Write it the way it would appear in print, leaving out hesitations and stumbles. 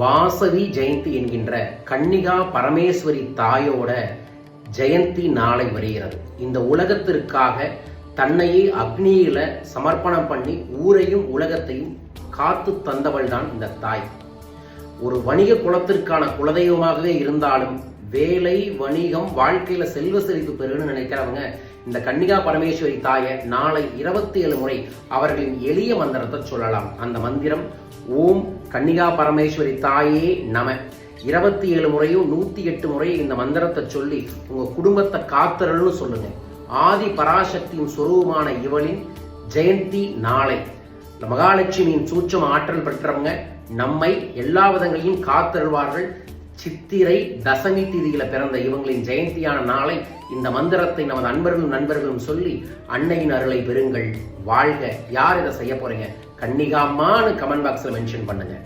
வாசவி ஜெயந்தி என்கின்ற கன்னிகா பரமேஸ்வரி தாயோட ஜெயந்தி நாளை வருகிறது. இந்த உலகத்திற்காக தன்னையே அக்னியில சமர்ப்பணம் பண்ணி ஊரையும் உலகத்தையும் காத்து தந்தவள் தான் இந்த தாய். ஒரு வணிக குலத்திற்கான குலதெய்வமாகவே இருந்தாலும் வேலை வணிகம் வாழ்க்கையில செல்வ செழிப்பு பெறுன்னு நினைக்கிறவங்க இந்த கன்னிகா பரமேஸ்வரி தாயை நாளை 27 முறை அவர்களின் எளிய மந்திரத்தை சொல்லலாம். அந்த மந்திரம் ஓம் கன்னிகா பரமேஸ்வரி தாயே நம. 27 முறையும் 108 முறையும் இந்த மந்திரத்தை சொல்லி உங்க குடும்பத்தை காத்தரல்னு சொல்லுங்க. ஆதி பராசக்தியின் சொரூபமான இவளின் ஜெயந்தி நாளை. இந்த மகாலட்சுமியின் சூட்சம ஆற்றல் பெற்றவங்க நம்மை எல்லா விதங்களையும் காத்தருள்வார்கள். சித்திரை தசமி திதியில பிறந்த இவங்களின் ஜெயந்தியான நாளை இந்த மந்திரத்தை நமது அன்பர்களும் நண்பர்களும் சொல்லி அன்னையின் அருளை பெறுங்கள். வாழ்க. யார் இதை செய்ய போறீங்க? கன்னிகாம்மான்னு கமெண்ட் பாக்ஸ்ல மென்ஷன் பண்ணுங்க.